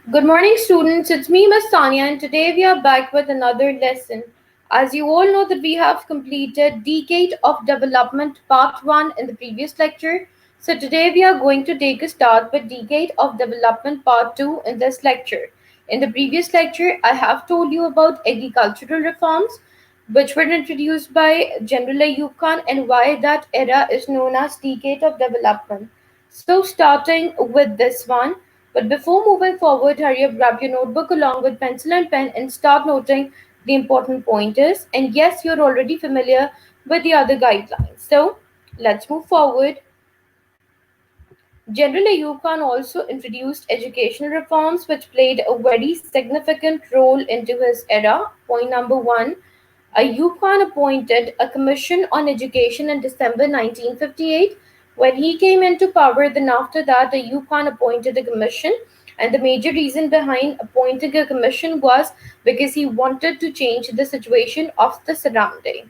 Good morning, students. It's me, Miss Tanya, and today we are back with another lesson. As you all know that we have completed Decade of Development Part 1 in the previous lecture. So today we are going to take a start with Decade of Development Part 2 in this lecture. In the previous lecture, I have told you about agricultural reforms which were introduced by General Ayub Khan and why that era is known as Decade of Development. So starting with this one, but before moving forward, hurry up, grab your notebook along with pencil and pen and start noting the important pointers. And yes, you're already familiar with the other guidelines. So let's move forward. General Ayub Khan also introduced educational reforms which played a very significant role into his era. Point number one, Ayub Khan appointed a commission on education in December 1958. When he came into power, then after that, Ayub Khan appointed a commission. And the major reason behind appointing a commission was because he wanted to change the situation of the surrounding.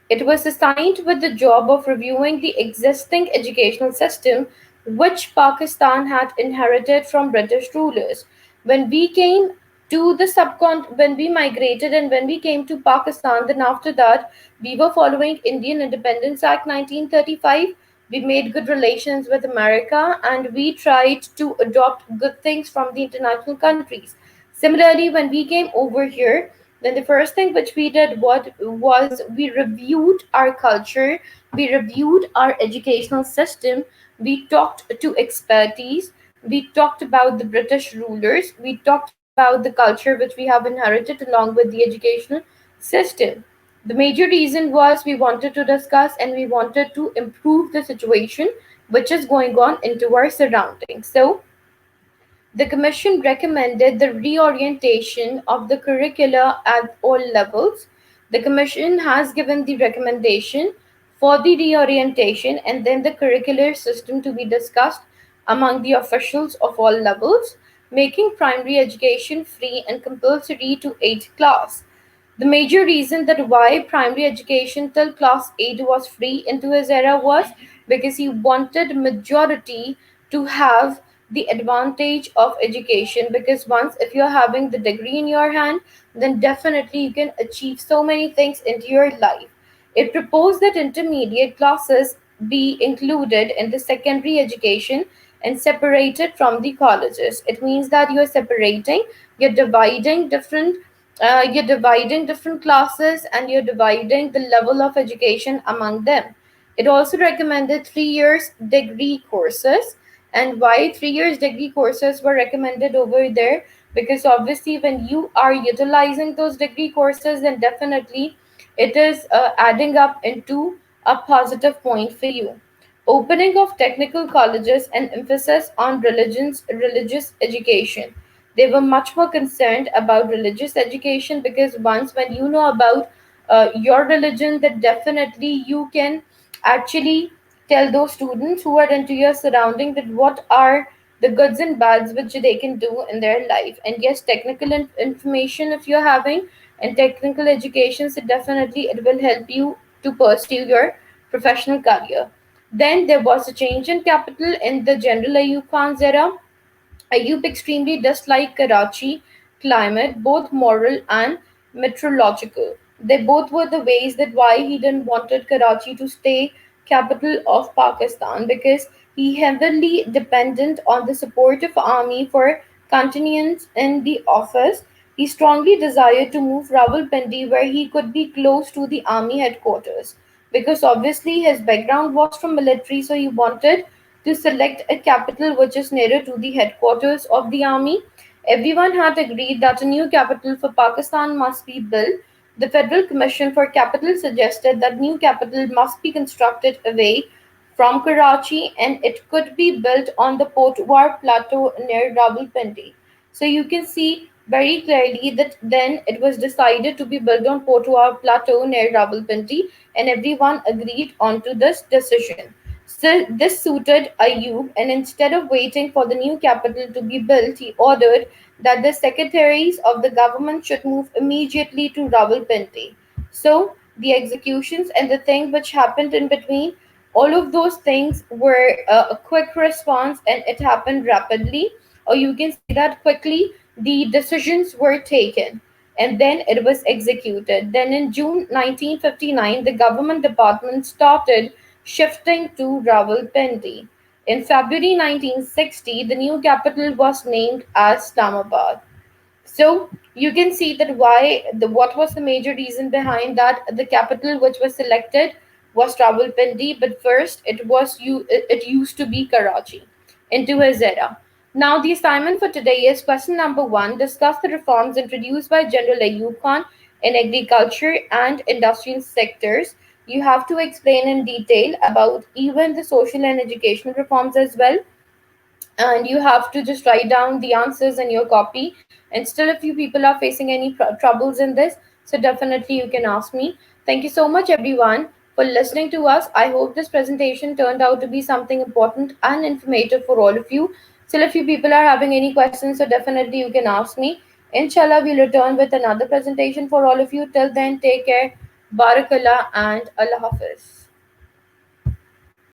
It was assigned with the job of reviewing the existing educational system which Pakistan had inherited from British rulers. When we came when we migrated and when we came to Pakistan, then after that we were following Indian Independence Act 1935. We made good relations with America and we tried to adopt good things from the international countries. Similarly, when we came over here, then the first thing which we did was we reviewed our culture, we reviewed our educational system, we talked to expertise, we talked about the British rulers, we talked about the culture which we have inherited along with the educational system. The major reason was we wanted to discuss and we wanted to improve the situation which is going on into our surroundings. So, the Commission recommended the reorientation of the curricula at all levels. The Commission has given the recommendation for the reorientation and then the curricular system to be discussed among the officials of all levels, making primary education free and compulsory to 8th class. The major reason that why primary education till class 8 was free into his era was because he wanted majority to have the advantage of education, because once if you're having the degree in your hand, then definitely you can achieve so many things into your life. It proposed that intermediate classes be included in the secondary education and separated from the colleges. It means that you're dividing different classes and you're dividing the level of education among them. It also recommended 3 years degree courses. And why 3 years degree courses were recommended over there? Because obviously, when you are utilizing those degree courses, then definitely it is adding up into a positive point for you. Opening of technical colleges and emphasis on religious education. They were much more concerned about religious education because once when you know about your religion, then definitely you can actually tell those students who are into your surrounding that what are the goods and bads which they can do in their life. And yes, technical information if you're having and technical education, so definitely it will help you to pursue your professional career. Then there was a change in capital in the General Ayub Khan's era. Ayub extremely disliked Karachi climate, both moral and meteorological. They both were the ways that why he didn't wanted Karachi to stay capital of Pakistan, because he heavily dependent on the support of army for continuance in the office. He strongly desired to move Rawalpindi where he could be close to the army headquarters, because obviously his background was from military, so he wanted to select a capital which is nearer to the headquarters of the army. Everyone had agreed that a new capital for Pakistan must be built. The Federal Commission for Capital suggested that new capital must be constructed away from Karachi and it could be built on the Potwar Plateau near Rawalpindi. So you can see very clearly that then it was decided to be built on Potwar Plateau near Rawalpindi, and everyone agreed onto this decision. So this suited Ayub, and instead of waiting for the new capital to be built, he ordered that the secretaries of the government should move immediately to Rawalpindi. So the executions and the thing which happened in between, all of those things were a quick response and it happened rapidly. or you can say that quickly the decisions were taken and then it was executed. Then in June 1959, the government department started shifting to Rawalpindi. In February 1960, the new capital was named as Islamabad. So you can see that what was the major reason behind that the capital which was selected was Rawalpindi, but first it used to be Karachi into his era. Now the assignment for today is question number one: discuss the reforms introduced by General Ayub Khan in agriculture and industrial sectors. You have to explain in detail about even the social and educational reforms as well, and you have to just write down the answers in your copy. And still if you people are facing any troubles in this, so definitely you can ask me. Thank you so much everyone for listening to us. I hope this presentation turned out to be something important and informative for all of you. Still if you people are having any questions, so definitely you can ask me. Inshallah, we'll return with another presentation for all of you. Till then, take care. Barakallah and Allah Hafiz.